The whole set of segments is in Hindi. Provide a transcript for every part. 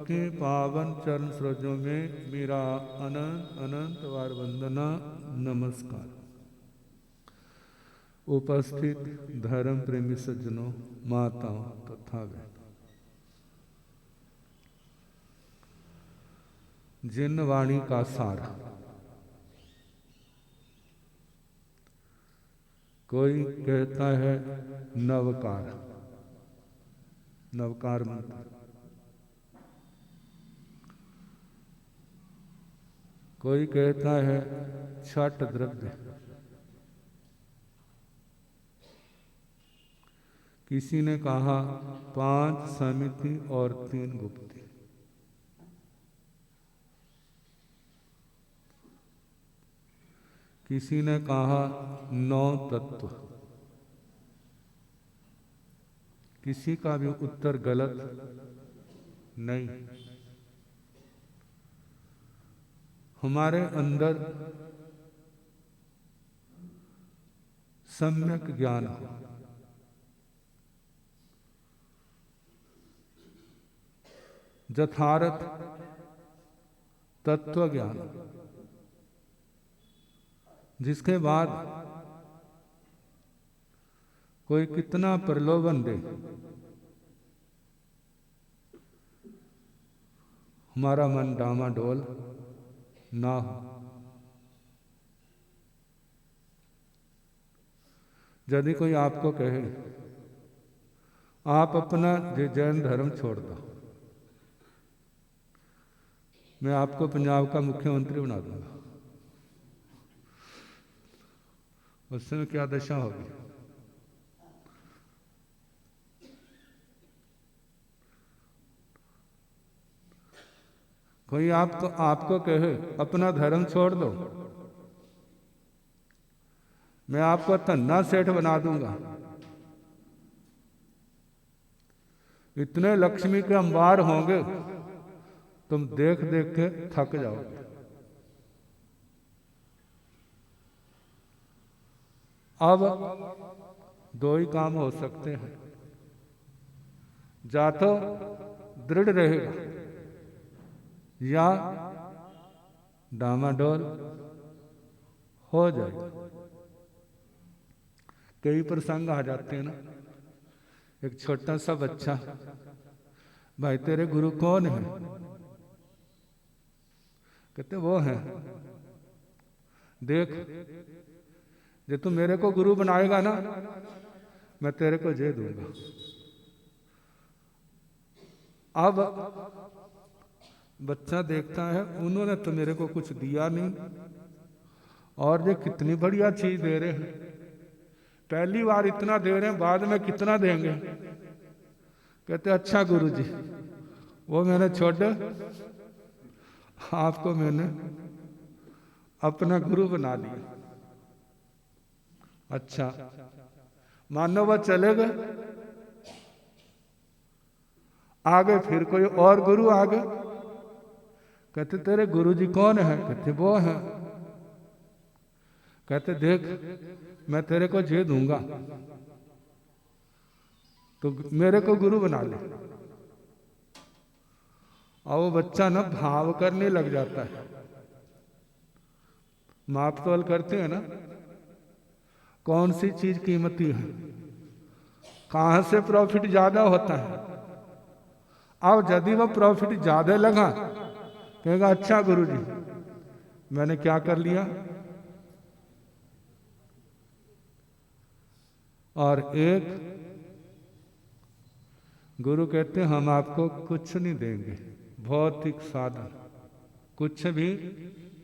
के पावन चरण सरोजों में मेरा अनंत अनंत बार वंदना नमस्कार। उपस्थित धर्म प्रेमी सज्जनों, माताओं तथा बहनों, जिन वाणी का सार कोई कहता है नवकार, नवकार मंत्र, कोई कहता है छठ द्रव्य, किसी ने कहा 5 समिति और 3 गुप्ती, किसी ने कहा 9 तत्व। किसी का भी उत्तर गलत नहीं। हमारे अंदर सम्यक ज्ञान हो, यथार्थ तत्व ज्ञान, जिसके बाद कोई कितना प्रलोभन दे, हमारा मन डामाडोल ना हो। यदि कोई आपको कहे आप अपना जैन धर्म छोड़ दो, मैं आपको पंजाब का मुख्यमंत्री बना दूंगा, उस समय क्या दशा होगी? कोई आपको कहे अपना धर्म छोड़ दो, मैं आपको धन्ना सेठ बना दूंगा, इतने लक्ष्मी के अंबार होंगे तुम देख देख के थक जाओगे। अब 2 ही काम हो सकते हैं, या तो दृढ़ रहेगा या डामाडोल हो जाएगा। कई प्रसंग आ जाते हैं ना, एक छोटा सा बच्चा, भाई तेरे गुरु कौन है? कहते वो है। देख, जे तू मेरे को गुरु बनाएगा ना, मैं तेरे को जे दूंगा। अब बच्चा देखता है उन्होंने तो मेरे को कुछ दिया नहीं, और ये कितनी बढ़िया चीज दे रहे हैं, पहली बार इतना दे रहे हैं, बाद में कितना देंगे? कहते अच्छा गुरुजी, वो मैंने छोड़, आपको मैंने अपना गुरु बना लिया। अच्छा, मानो वह चले गए, आगे फिर कोई और गुरु आ गए। कहते तेरे गुरुजी कौन है? कहते वो है। कहते देख, मैं तेरे को जे दूंगा, तो मेरे को गुरु बना ले। और वो बच्चा ना भाव करने लग जाता है। माप तोल करते हैं ना, कौन सी चीज कीमती है, कहां से प्रॉफिट ज्यादा होता है। अब यदि वो प्रॉफिट ज्यादा लगा, कहेगा अच्छा गुरुजी, मैंने क्या कर लिया। और एक गुरु कहते हैं हम आपको कुछ नहीं देंगे, भौतिक साधन कुछ भी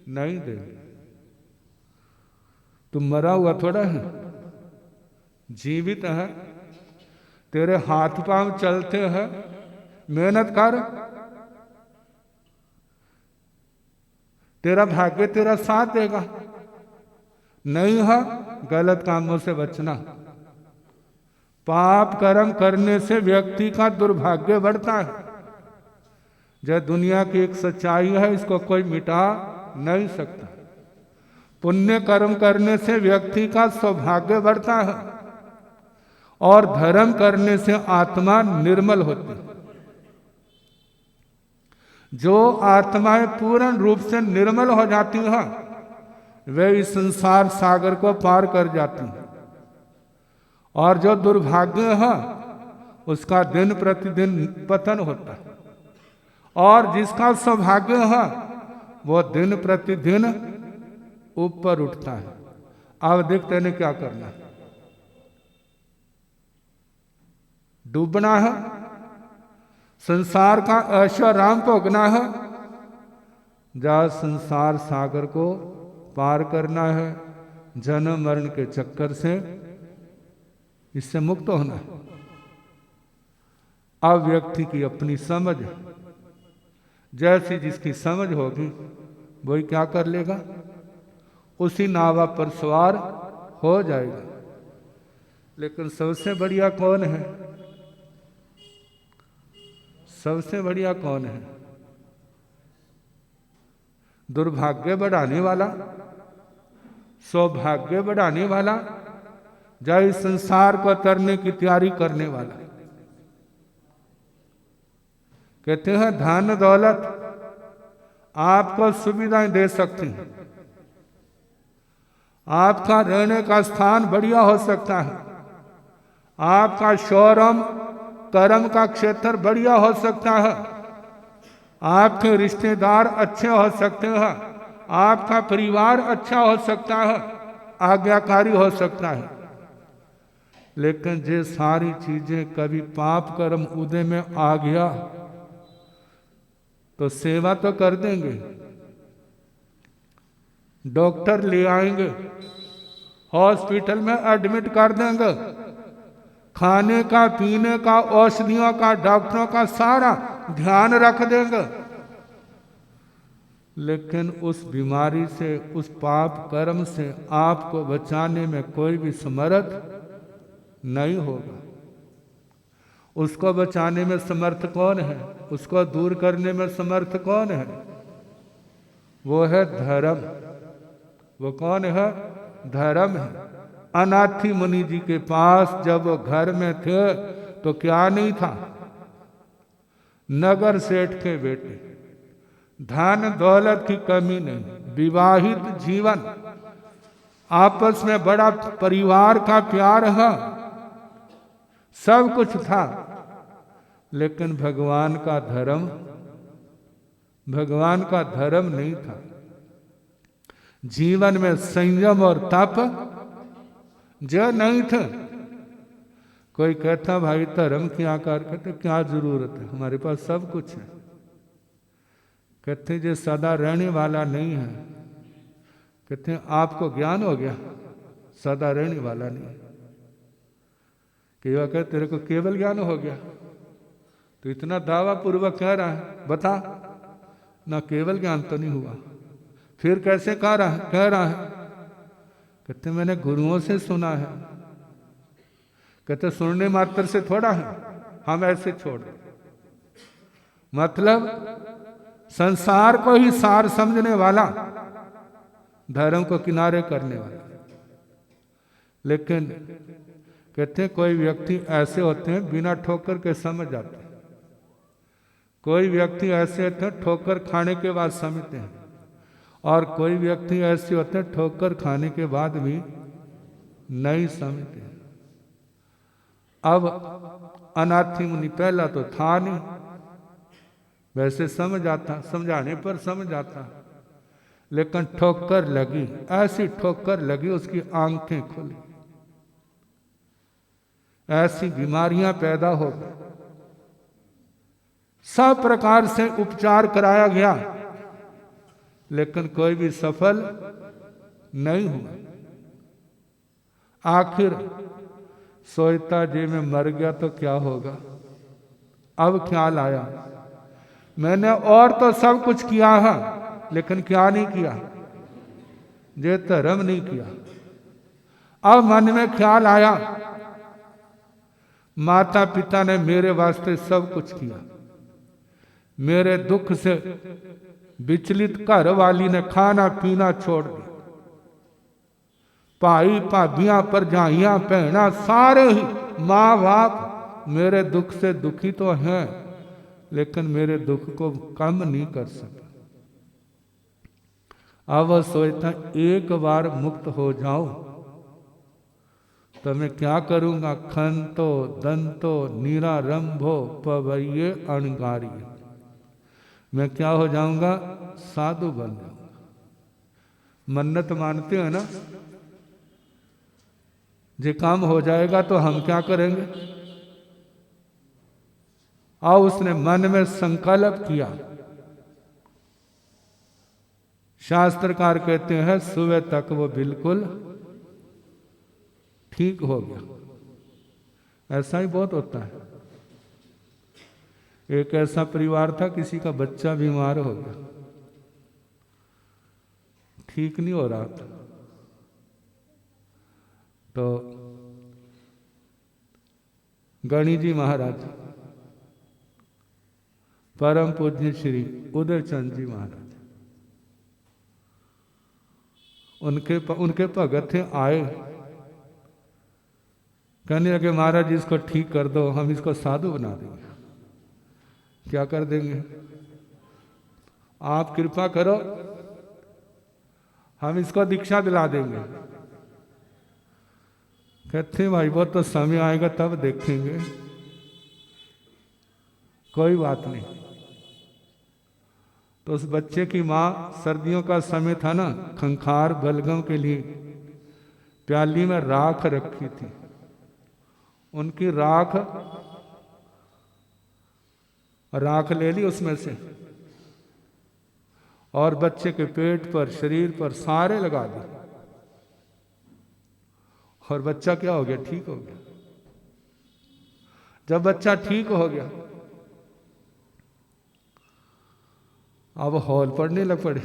नहीं देंगे, तुम मरा हुआ थोड़ा है, जीवित है, तेरे हाथ पांव चलते हैं, मेहनत कर, तेरा भाग्य तेरा साथ देगा। नहीं है गलत कामों से बचना। पाप कर्म करने से व्यक्ति का दुर्भाग्य बढ़ता है। यह दुनिया की एक सच्चाई है, इसको कोई मिटा नहीं सकता। पुण्य कर्म करने से व्यक्ति का सौभाग्य बढ़ता है, और धर्म करने से आत्मा निर्मल होती है। जो आत्माएं पूर्ण रूप से निर्मल हो जाती हैं वे इस संसार सागर को पार कर जाती हैं, और जो दुर्भाग्य है उसका दिन प्रतिदिन पतन होता है, और जिसका सौभाग्य है वो दिन प्रतिदिन ऊपर उठता है। अब देखते ने क्या करना है, डूबना है, संसार का ऐशोआराम भोगना है, या संसार सागर को पार करना है, जन्म मरण के चक्कर से इससे मुक्त होना है। अब व्यक्ति की अपनी समझ है, जैसी जिसकी समझ होगी वही क्या कर लेगा, उसी नावा पर सवार हो जाएगा। लेकिन सबसे बढ़िया कौन है, सबसे बढ़िया कौन है, दुर्भाग्य बढ़ाने वाला, सौभाग्य बढ़ाने वाला, या इस संसार को तरने की तैयारी करने वाला। कहते हैं धन दौलत आपको सुविधाएं दे सकती हैं, आपका रहने का स्थान बढ़िया हो सकता है, आपका शोरम कर्म का क्षेत्र बढ़िया हो सकता है, आपके रिश्तेदार अच्छे हो सकते हैं, आपका परिवार अच्छा हो सकता है, आज्ञाकारी हो सकता है। लेकिन ये सारी चीजें कभी पाप कर्म उदय में आ गया तो सेवा तो कर देंगे, डॉक्टर ले आएंगे, हॉस्पिटल में एडमिट कर देंगे, खाने का पीने का औषधियों का डॉक्टरों का सारा ध्यान रख देंगे, लेकिन उस बीमारी से, उस पाप कर्म से आपको बचाने में कोई भी समर्थ नहीं होगा। उसको बचाने में समर्थ कौन है, उसको दूर करने में समर्थ कौन है, वो है धर्म। वो कौन है, धर्म है। अनाथी मुनि जी के पास जब वो घर में थे तो क्या नहीं था, नगर सेठ के बेटे, धन दौलत की कमी नहीं, विवाहित जीवन, आपस में बड़ा परिवार का प्यार है, सब कुछ था, लेकिन भगवान का धर्म, भगवान का धर्म नहीं था। जीवन में संयम और तप जो नहीं थे। कोई कहता भाई धर्म की आकार, कहते क्या जरूरत है, हमारे पास सब कुछ है। कहते जो सदा रहने वाला नहीं है, कहते आपको ज्ञान हो गया, सदा रहने वाला नहीं। केवल कहते तेरे को केवल ज्ञान हो गया, तो इतना दावा पूर्वक कह रहा है, बता ना केवल ज्ञान तो नहीं हुआ, फिर कैसे कह रहा है। कहते मैंने गुरुओं से सुना है। कहते सुनने मात्र से थोड़ा है, हम ऐसे छोड़ दें। मतलब संसार को ही सार समझने वाला, धर्म को किनारे करने वाला। लेकिन कहते कोई व्यक्ति ऐसे होते हैं बिना ठोकर के समझ जाते हैं, कोई व्यक्ति ऐसे होते हैं ठोकर खाने के बाद समझते हैं, और कोई व्यक्ति ऐसे होते हैं ठोकर खाने के बाद भी नहीं समझते। अब अनाथी मुनि पहला तो था नहीं, वैसे समझ आता, समझाने पर समझ आता, लेकिन ठोकर लगी, ऐसी ठोकर लगी उसकी आंखें खुली, ऐसी बीमारियां पैदा हो गई, सब प्रकार से उपचार कराया गया, लेकिन कोई भी सफल नहीं हुआ। आखिर सोचता जी में मर गया तो क्या होगा। अब ख्याल आया मैंने और तो सब कुछ किया है, लेकिन क्या नहीं किया, ये धर्म नहीं किया। अब मन में ख्याल आया माता पिता ने मेरे वास्ते सब कुछ किया, मेरे दुख से विचलित घर वाली ने खाना पीना छोड़ दिया, भाई भाभियां परजाइयां भैना सारे ही माँ बाप मेरे दुख से दुखी तो हैं, लेकिन मेरे दुख को कम नहीं कर सका। अब वह सोचता एक बार मुक्त हो जाओ तो मैं क्या करूंगा, खंतो दंतो निरारंभो पवैये अणगारी, मैं क्या हो जाऊंगा, साधु बन जाऊंगा। मन्नत मानते हो ना, जे काम हो जाएगा तो हम क्या करेंगे। और उसने मन में संकल्प किया। शास्त्रकार कहते हैं सुबह तक वो बिल्कुल ठीक हो गया। ऐसा ही बहुत होता है। एक ऐसा परिवार था, किसी का बच्चा बीमार हो गया, ठीक नहीं हो रहा था, तो गणी जी महाराज, परम पूज्य श्री उदयचंद जी महाराज, उनके भगत थे, आए, कहने लगे महाराज इसको ठीक कर दो, हम इसको साधु बना देंगे। क्या कर देंगे, आप कृपा करो, हम इसको दीक्षा दिला देंगे। कहते भाई वो तो समय आएगा तब देखेंगे, कोई बात नहीं। तो उस बच्चे की माँ, सर्दियों का समय था ना, खंखार बलगम के लिए प्याली में राख रखी थी। उनकी राख ले ली उसमें से, और बच्चे के पेट पर, शरीर पर सारे लगा दी, और बच्चा क्या हो गया, ठीक हो गया। जब बच्चा ठीक हो गया, अब हौल पड़ने लग पड़े।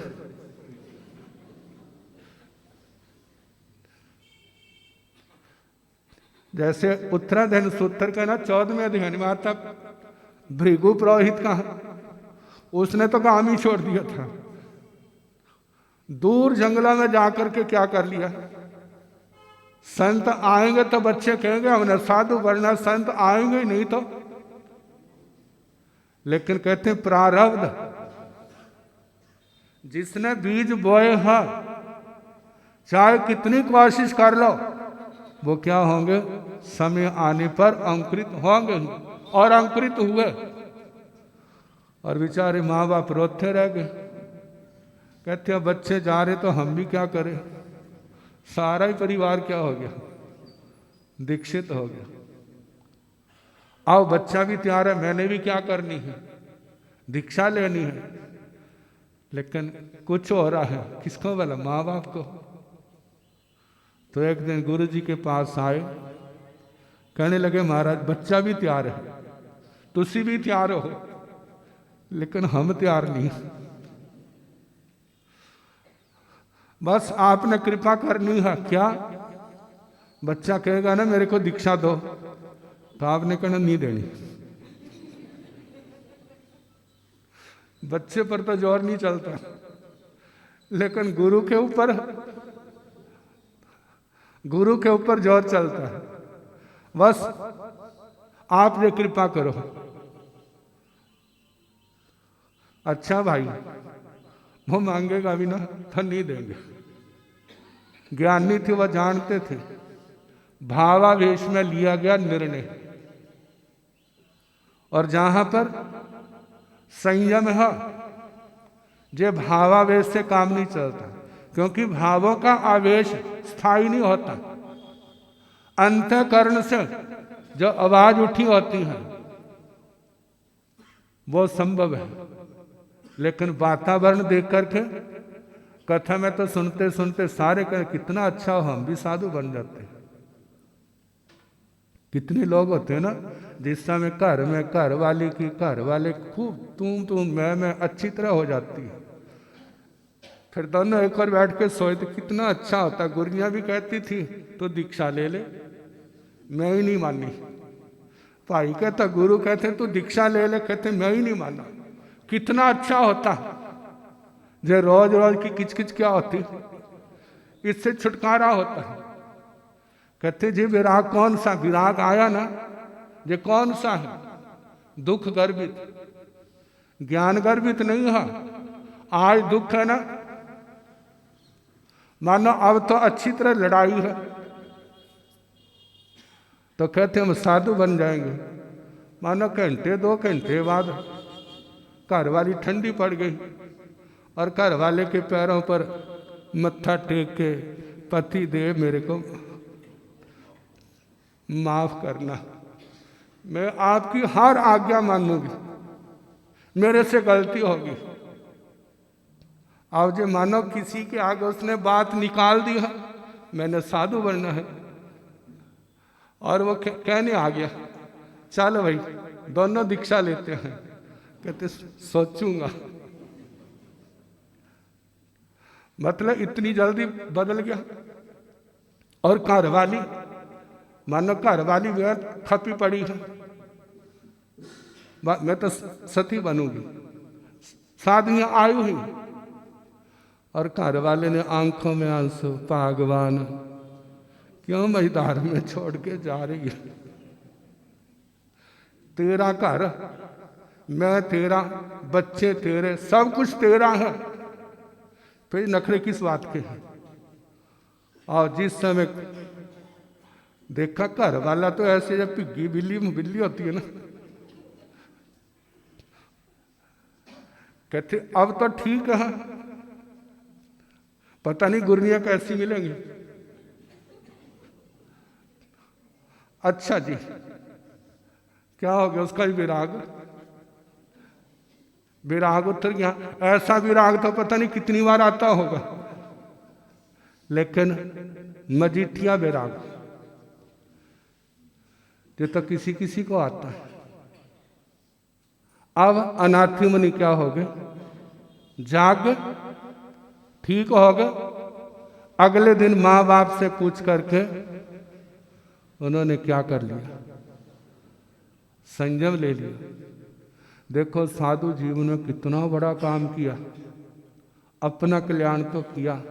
जैसे उत्तराधन सूत्र का ना 14वें अध्याय में आता, भृगु पुरोहित का, उसने तो काम ही छोड़ दिया था, दूर जंगलों में जाकर के क्या कर लिया, संत आएंगे तो बच्चे कहेंगे हमने साधु बनना, संत आएंगे नहीं तो। लेकिन कहते हैं प्रारब्ध, जिसने बीज बोए हैं चाहे कितनी कोशिश कर लो, वो क्या होंगे, समय आने पर अंकुरित होंगे, और अंकुरित हुए। और बेचारे माँ बाप रोते रह गए। कहते हैं बच्चे जा रहे तो हम भी क्या करें, सारा ही परिवार क्या हो गया, दीक्षित हो गया। आओ बच्चा भी तैयार है, मैंने भी क्या करनी है, दीक्षा लेनी है। लेकिन कुछ हो रहा है, किसको बोला, माँ बाप को। तो एक दिन गुरु जी के पास आए, कहने लगे महाराज बच्चा भी तैयार है, तुसी भी तैयार हो, लेकिन हम तैयार नहीं। बस आपने कृपा करनी है। क्या, बच्चा कहेगा ना मेरे को दीक्षा दो, तो आपने कहना नहीं देनी। बच्चे पर तो जोर नहीं चलता, लेकिन गुरु के ऊपर जोर चलता है। बस आप ये कृपा करो। अच्छा भाई, वो मांगेगा भी ना तो नहीं देंगे। ज्ञानी थे, वह जानते थे। भावावेश में लिया गया निर्णय, और जहां पर संयम है, जे भावावेश से काम नहीं चलता, क्योंकि भावों का आवेश स्थायी नहीं होता। अंतःकरण से जो आवाज उठी होती है वो संभव है, लेकिन वातावरण देख करके, कथा में तो सुनते सुनते सारे कहें कितना अच्छा हो, हम भी साधु बन जाते। कितने लोग होते हैं ना, जिस समय घर में घर वाले खूब तुम मैं अच्छी तरह हो जाती है, फिर दोनों एक और बैठ के सोए तो कितना अच्छा होता। गुरियां भी कहती थी तो दीक्षा ले ले, मैं ही नहीं मानी। भाई कहता, गुरु कहते तू दीक्षा ले ले, कहते मैं ही नहीं माना। कितना अच्छा होता, जो रोज रोज की किचकिच क्या होती, इससे छुटकारा होता है। कहते जी विराग कौन सा, विराग आया ना, ये कौन सा है, दुख गर्भित, ज्ञान गर्भित नहीं है। आज दुख है ना, मानो अब तो अच्छी तरह लड़ाई है, तो कहते हम साधु बन जाएंगे। मानो घंटे 2 घंटे बाद घर वाली ठंडी पड़ गई और घर वाले के पैरों पर मत्था टेक के, पति देव मेरे को माफ करना, मैं आपकी हर आज्ञा मानूंगी, मेरे से गलती होगी। अब जो मानो किसी के आगे उसने बात निकाल दी है, मैंने साधु बनना है, और वो कहने आ गया चल भाई दोनों दीक्षा लेते हैं। कहते सोचूंगा। मतलब इतनी जल्दी बदल गया। और घर वाली, मानो घर वाली भी खपी पड़ी है, मैं तो सती बनूंगी, साधुयां आई हुई, और घर वाले ने आंखों में आंसू, भगवान क्यों मझधार में छोड़ के जा रही है, तेरा घर, मैं तेरा, बच्चे तेरे, सब कुछ तेरा है, फिर नखरे किस बात के हैं। और जिस समय देखा घर वाला तो ऐसे जब पिग्गी बिल्ली बिल्ली होती है ना, कहते अब तो ठीक है, पता नहीं गुरनिया कैसी मिलेंगी। अच्छा जी, क्या हो गया? उसका भी विराग, विराग उतर गया। ऐसा विराग तो पता नहीं कितनी बार आता होगा, लेकिन मजीठिया विराग ये तो किसी किसी को आता है। अब अनाथी मुनि क्या हो गए? जाग ठीक हो गए। अगले दिन माँ बाप से पूछ करके उन्होंने क्या कर लिया? संयम ले लिया। देखो साधु जीवन में कितना बड़ा काम किया, अपना कल्याण तो किया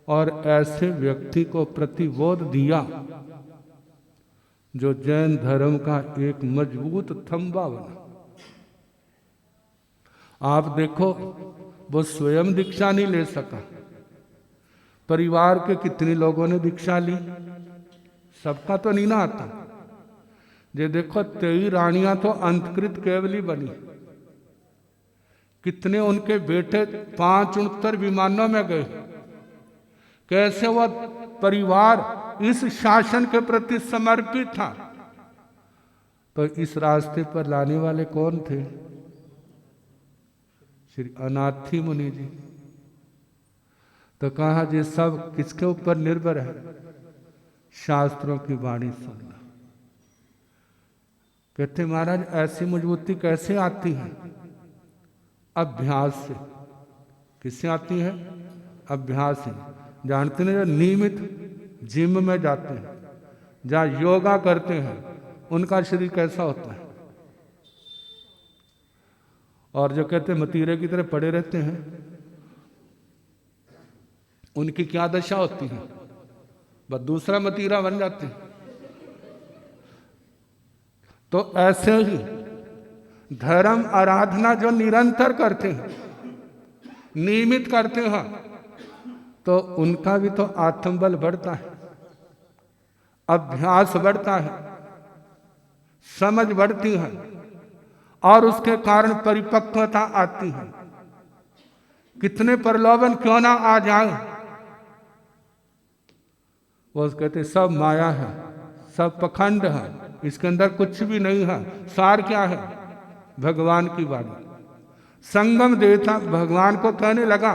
और ऐसे व्यक्ति को प्रतिबोध दिया जो जैन धर्म का एक मजबूत थंबा बना। आप देखो वो स्वयं दीक्षा नहीं ले सका, परिवार के कितने लोगों ने दीक्षा ली, सबका तो नहीं ना आता। ये देखो 23 रानियां तो अंतकृत केवली बनी, कितने उनके बेटे 5 69 विमानों में गए। कैसे वह परिवार इस शासन के प्रति समर्पित था। तो इस रास्ते पर लाने वाले कौन थे? श्री अनाथी मुनि जी। तो कहा ये सब किसके ऊपर निर्भर है? शास्त्रों की वाणी सुनना। कहते महाराज ऐसी मजबूती कैसे आती है? अभ्यास से। किससे आती है? अभ्यास से। जानते हैं जो नियमित जिम में जाते हैं, जहाँ योगा करते हैं, उनका शरीर कैसा होता है। और जो कहते हैं मतीरे की तरह पड़े रहते हैं, उनकी क्या दशा होती है? बस दूसरा मतीरा बन जाते हैं। तो ऐसे ही धर्म आराधना जो निरंतर करते हैं, नियमित करते हैं, तो उनका भी तो आत्मबल बढ़ता है, अभ्यास बढ़ता है, समझ बढ़ती है और उसके कारण परिपक्वता आती है। कितने प्रलोभन क्यों ना आ जाए, वो कहते सब माया है, सब पखंड है, इसके अंदर कुछ भी नहीं है। सार क्या है? भगवान की वाणी। संगम देवता भगवान को कहने लगा,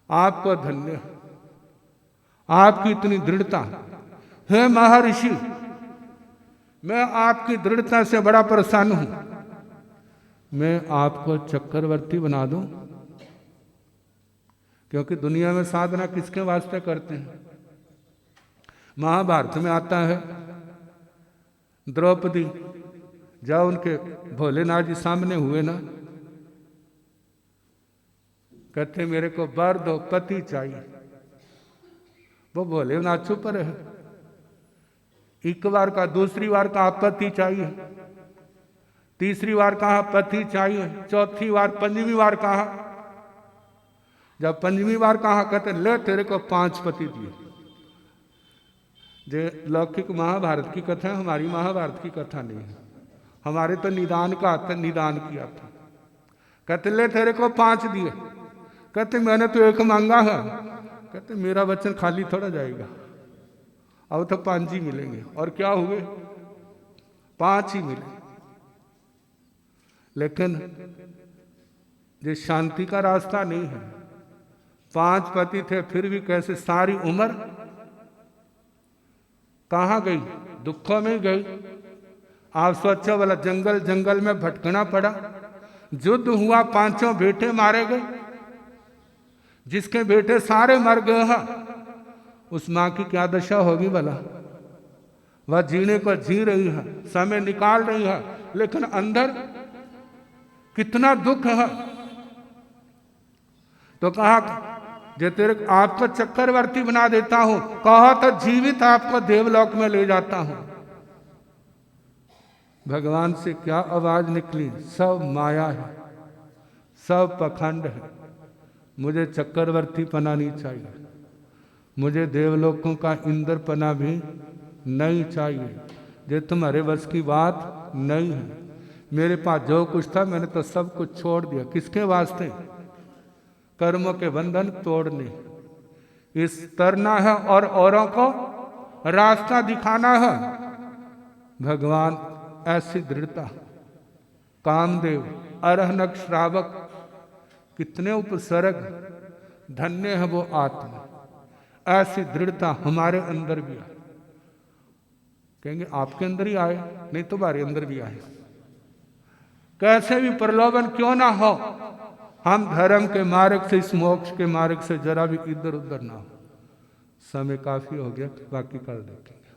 आपको धन्य, आपकी इतनी दृढ़ता है महर्षि, मैं आपकी दृढ़ता से बड़ा प्रसन्न हूं, मैं आपको चक्रवर्ती बना दूं। क्योंकि दुनिया में साधना किसके वास्ते करते हैं? महाभारत में आता है द्रौपदी जब उनके भोलेनाथ जी सामने हुए ना, कहते मेरे को वर दो, पति चाहिए। वो भोलेनाथ चुप रहे। एक बार का, दूसरी बार का पति चाहिए, तीसरी बार कहा पति चाहिए, चौथी बार, पंचवी बार कहा। जब पंचवी बार कहा कहते ले तेरे को 5 पति दिए। जो लौकिक महाभारत की कथा है, हमारी महाभारत की कथा नहीं है। हमारे तो निदान का आता, निदान किया था। कहते ले तेरे को 5 दिए। कहते मैंने तो 1 मांगा है। कहते मेरा वचन खाली थोड़ा जाएगा, अब तो 5 ही मिलेंगे। और क्या हुए? 5 ही मिले। लेकिन ये शांति का रास्ता नहीं है। 5 पति थे फिर भी कैसे सारी उम्र कहाँ गई? दुखों में गई। आप सोचो वाला जंगल जंगल में भटकना पड़ा, युद्ध हुआ, 5 बेटे मारे गए। जिसके बेटे सारे मर गए हैं, उस माँ की क्या दशा होगी भला? वह जीने को जी रही है, समय निकाल रही है, लेकिन अंदर कितना दुख है। तो कहा जो तेरे आपको चक्रवर्ती बना देता हूं, कहा तो जीवित आपको देवलोक में ले जाता हूं। भगवान से क्या आवाज निकली? सब माया है, सब पखंड है। मुझे चक्रवर्ती पना नहीं चाहिए, मुझे देवलोकों का इंद्र पना भी नहीं चाहिए। ये तुम्हारे बस की बात नहीं है। मेरे पास जो कुछ था मैंने तो सब कुछ छोड़ दिया। किसके वास्ते? कर्मों के बंधन तोड़ने, इस तरना है और औरों को रास्ता दिखाना है। भगवान ऐसी दृढ़ता, कामदेव, अरहनक श्रावक, कितने उपसर्ग, धन्य है वो आत्मा। ऐसी दृढ़ता हमारे अंदर भी आए। कहेंगे आपके अंदर ही आए, नहीं तुम्हारे अंदर भी आए। कैसे भी प्रलोभन क्यों ना हो, हम धर्म के मार्ग से, इस मोक्ष के मार्ग से जरा भी इधर उधर ना हो। समय काफी हो गया, बाकी कल देखेंगे।